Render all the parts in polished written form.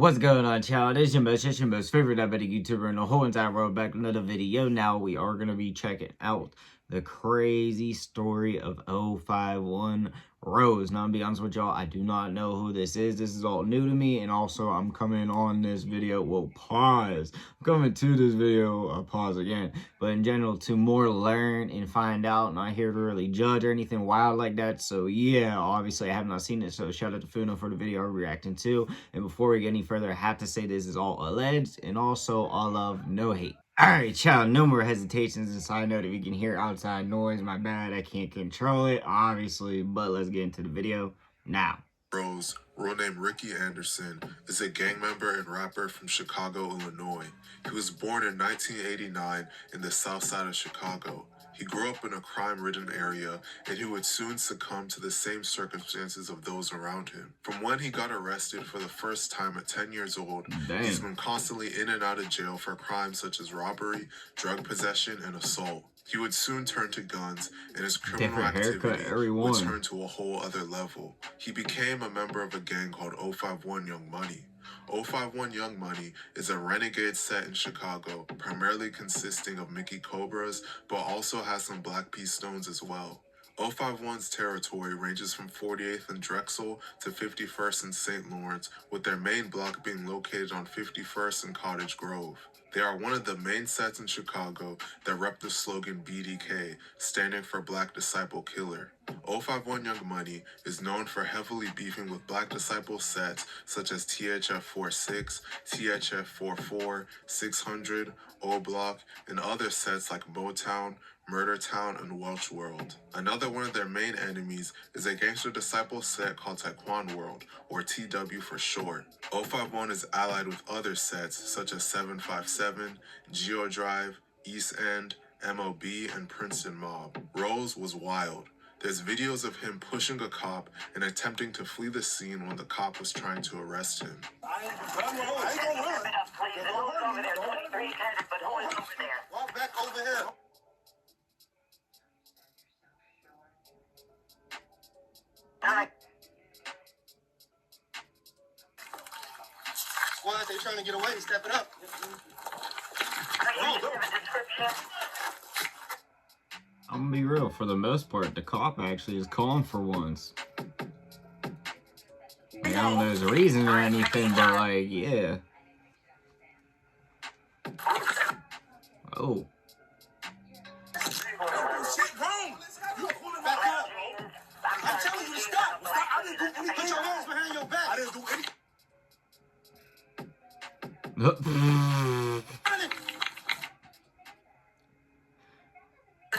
What's going on, child? It's your most favorite diabetic YouTuber in the whole entire world, back with another video. Now we are going to be checking out the crazy story of 051 Rose. Now, I'm be honest with y'all, I do not know who this is. This is all new to me, and also I'm coming on this video, well, pause. I'm coming to this video, pause again. But in general, to more learn and find out, not here to really judge or anything wild like that. So yeah, obviously I have not seen it, so shout out to Funo for the video I'm reacting to. And before we get any further, I have to say this is all alleged, and also all love, no hate. Alright, child, no more hesitations. And side note, if you can hear outside noise, my bad, I can't control it, obviously, but let's get into the video now. Rose, real name Ricky Anderson, is a gang member and rapper from Chicago, Illinois. He was born in 1989 in the south side of Chicago. He grew up in a crime-ridden area, and he would soon succumb to the same circumstances of those around him. From when he got arrested for the first time at 10 years old, he's been constantly in and out of jail for crimes such as robbery, drug possession, and assault. He would soon turn to guns, and his criminal activity would turn to a whole other level. He became a member of a gang called 051 Young Money. 051 Young Money is a renegade set in Chicago, primarily consisting of Mickey Cobras, but also has some Black Pea Stones as well. 051's territory ranges from 48th and Drexel to 51st and St. Lawrence, with their main block being located on 51st and Cottage Grove. They are one of the main sets in Chicago that rep the slogan BDK, standing for Black Disciple Killer. 051 Young Money is known for heavily beefing with Black Disciple sets such as THF 46, THF 44, 600, O Block, and other sets like Motown, Murder Town, and Welch World. Another one of their main enemies is a gangster disciple set called Taekwon World, or TW for short. 051 is allied with other sets such as 757, Geo Drive, East End, MOB, and Princeton Mob. Rose was wild. There's videos of him pushing a cop and attempting to flee the scene when the cop was trying to arrest him. I ain't gonna run. Over there, 2310, but who is over there? Walk back over here. Squad, they trying to get away. Step it up. I'm gonna be real, for the most part, the cop actually is calm for once. Like, I don't know there's a reason or anything, but like, yeah. Oh. Shit wrong. You pulling back up. I'm telling you to stop. I didn't do anything. Put your hands behind your back. I didn't do anything.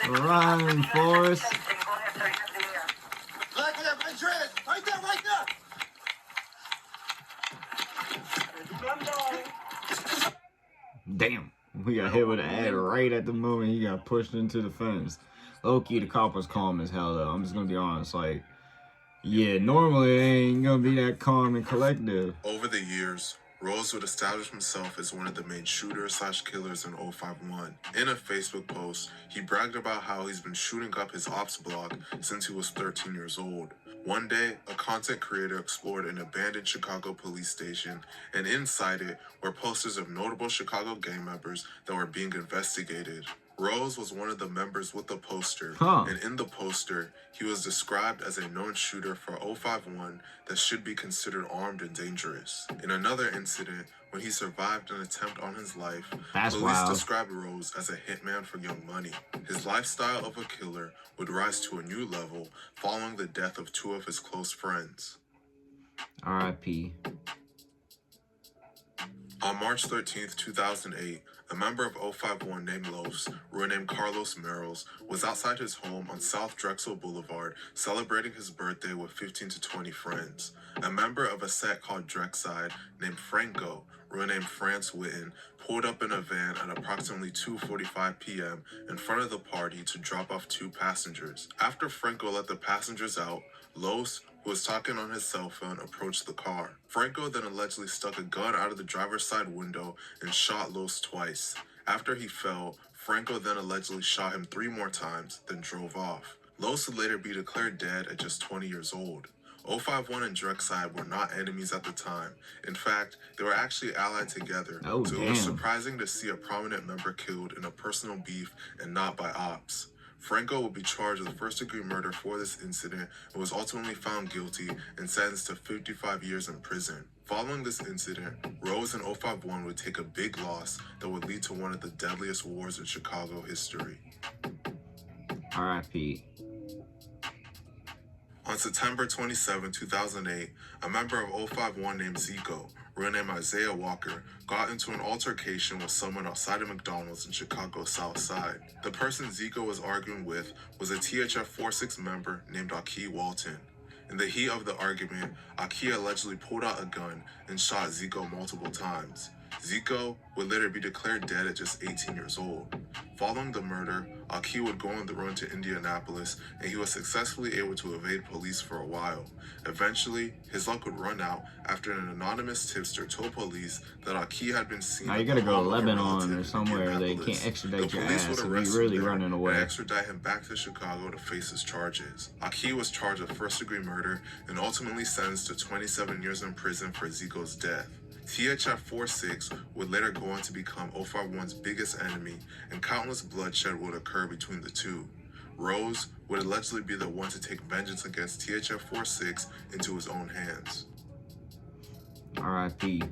Run, Forrest. Black hair, red dread. Right there, right there. Damn. We got hit with an ad right at the moment he got pushed into the fence. Low-key, the cop was calm as hell, though. I'm just gonna be honest. Like, yeah, normally it ain't gonna be that calm and collective. Over the years, Rose would establish himself as one of the main shooters/killers in 051. In a Facebook post, he bragged about how he's been shooting up his ops block since he was 13 years old. One day, a content creator explored an abandoned Chicago police station, and inside it were posters of notable Chicago gang members that were being investigated. Rose was one of the members with the poster, and in the poster, he was described as a known shooter for 051 that should be considered armed and dangerous. In another incident, when he survived an attempt on his life, police described Rose as a hitman for Young Money. His lifestyle of a killer would rise to a new level following the death of two of his close friends. R.I.P. On March 13th, 2008, a member of 051 named Los, renamed Carlos Merrills, was outside his home on South Drexel Boulevard celebrating his birthday with 15 to 20 friends. A member of a set called Drexside named Franco, renamed France Witten, pulled up in a van at approximately 2:45 p.m. in front of the party to drop off two passengers. After Franco let the passengers out, Los, who was talking on his cell phone, approached the car. Franco then allegedly stuck a gun out of the driver's side window and shot Los twice. After he fell, Franco then allegedly shot him 3 more times, then drove off. Los would later be declared dead at just 20 years old. 051 and Drexide were not enemies at the time. In fact, they were actually allied together, Oh, so it was damn. surprising to see a prominent member killed in a personal beef and not by ops. Franco would be charged with first-degree murder for this incident and was ultimately found guilty and sentenced to 55 years in prison. Following this incident, Rose and 051 would take a big loss that would lead to one of the deadliest wars in Chicago history. R.I.P. On September 27, 2008, a member of 051 named Zico, real name Isaiah Walker, got into an altercation with someone outside of McDonald's in Chicago's South Side. The person Zico was arguing with was a THF-46 member named Aki Walton. In the heat of the argument, Aki allegedly pulled out a gun and shot Zico multiple times. Zico would later be declared dead at just 18 years old. Following the murder, Aki would go on the run to Indianapolis, and he was successfully able to evade police for a while. Eventually, his luck would run out after an anonymous tipster told police that Aki had been seen. Now you gotta go to Lebanon or somewhere they can't extradite your ass if you're really running away. And extradite him back to Chicago to face his charges. Aki was charged with first-degree murder and ultimately sentenced to 27 years in prison for Zico's death. THF-46 would later go on to become 051's biggest enemy, and countless bloodshed would occur between the two. Rose would allegedly be the one to take vengeance against THF-46 into his own hands. R.I.P.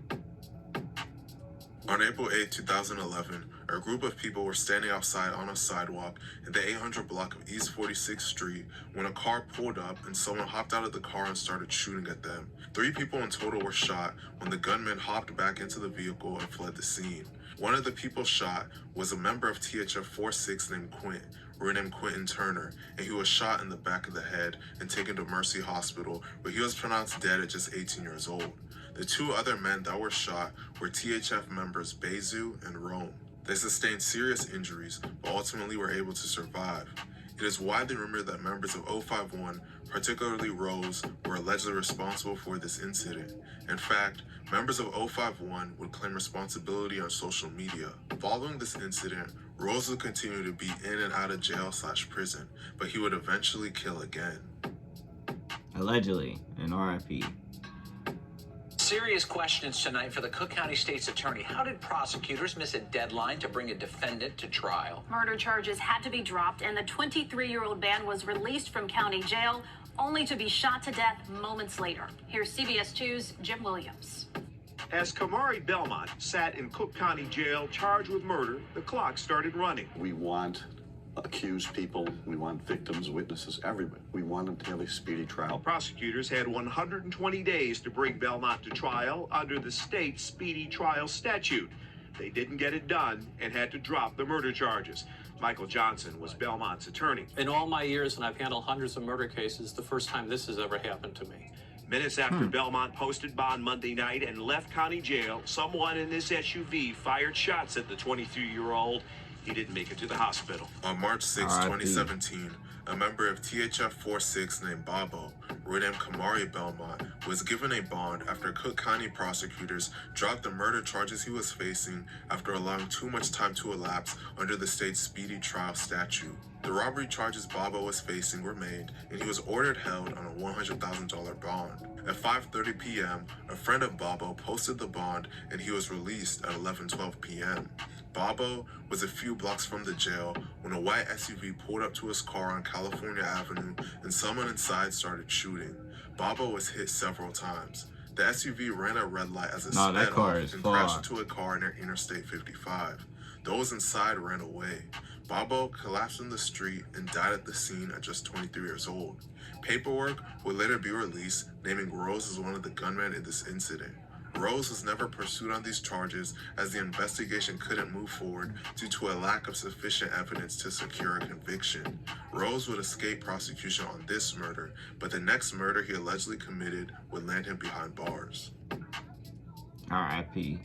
On April 8, 2011, a group of people were standing outside on a sidewalk in the 800 block of East 46th Street when a car pulled up and someone hopped out of the car and started shooting at them. 3 people in total were shot when the gunman hopped back into the vehicle and fled the scene. One of the people shot was a member of THF-46 named Quint, renamed Quentin Turner, and he was shot in the back of the head and taken to Mercy Hospital, where he was pronounced dead at just 18 years old. The 2 other men that were shot were THF members Bezu and Rome. They sustained serious injuries, but ultimately were able to survive. It is widely rumored that members of 051, particularly Rose, were allegedly responsible for this incident. In fact, members of 051 would claim responsibility on social media. Following this incident, Rose would continue to be in and out of jail/prison, but he would eventually kill again. Allegedly, and R.I.P. Serious questions tonight for the Cook County State's Attorney. How did prosecutors miss a deadline to bring a defendant to trial? Murder charges had to be dropped, and the 23-year-old man was released from county jail, only to be shot to death moments later. Here's CBS 2's Jim Williams. As Kamari Belmont sat in Cook County Jail charged with murder, the clock started running. We want accused people, we want victims, witnesses, everybody. We want them to have a speedy trial. Prosecutors had 120 days to bring Belmont to trial under the state speedy trial statute. They didn't get it done and had to drop the murder charges. Michael Johnson was Belmont's attorney. In all my years, and I've handled hundreds of murder cases, the first time this has ever happened to me. Minutes after Belmont posted bond Monday night and left county jail, someone in this SUV fired shots at the 23-year-old. He didn't make it to the hospital. On March 6, 2017, a member of THF-46 named Bobo, renamed Kamari Belmont, was given a bond after Cook County prosecutors dropped the murder charges he was facing after allowing too much time to elapse under the state's speedy trial statute. The robbery charges Bobo was facing were made, and he was ordered held on a $100,000 bond. At 5:30 p.m., a friend of Bobo posted the bond, and he was released at 11:12 p.m. Bobo was a few blocks from the jail when a white SUV pulled up to his car on California Avenue, and someone inside started shooting. Bobo was hit several times. The SUV ran a red light as it sped off and crashed into a car near Interstate 55. Those inside ran away. Bobo collapsed in the street and died at the scene at just 23 years old. Paperwork would later be released, naming Rose as one of the gunmen in this incident. Rose was never pursued on these charges as the investigation couldn't move forward due to a lack of sufficient evidence to secure a conviction. Rose would escape prosecution on this murder, but the next murder he allegedly committed would land him behind bars. R.I.P.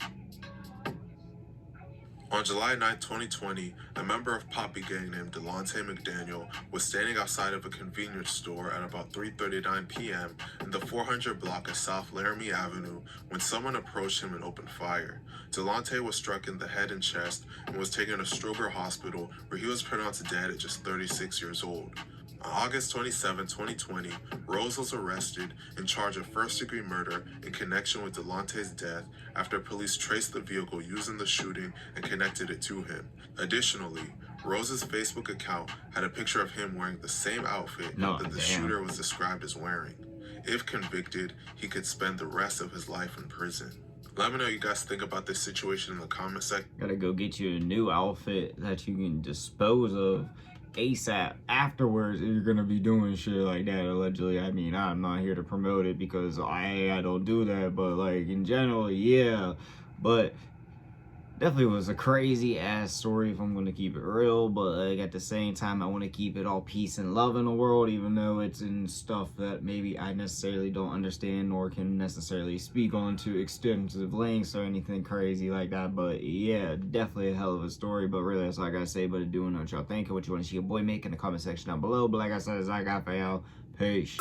On July 9, 2020, a member of Poppy Gang named Delonte McDaniel was standing outside of a convenience store at about 3:39 p.m. in the 400 block of South Laramie Avenue when someone approached him and opened fire. Delonte was struck in the head and chest and was taken to Stroger Hospital, where he was pronounced dead at just 36 years old. On August 27, 2020, Rose was arrested and charged of first-degree murder in connection with Delonte's death after police traced the vehicle using the shooting and connected it to him. Additionally, Rose's Facebook account had a picture of him wearing the same outfit that the shooter was described as wearing. If convicted, he could spend the rest of his life in prison. Let me know what you guys think about this situation in the comment section. Gotta go get you a new outfit that you can dispose of ASAP afterwards if you're gonna be doing shit like that, allegedly. I mean, I'm not here to promote it because I don't do that, but like in general, yeah. But definitely was a crazy ass story if I'm gonna keep it real, but like at the same time I want to keep it all peace and love in the world, even though it's in stuff that maybe I necessarily don't understand or can necessarily speak on to extensive lengths or anything crazy like that. But yeah, definitely a hell of a story. But really, that's all I gotta say. But doing what y'all think and what you want to see your boy make in the comment section down below. But like I said, as I got for y'all, peace.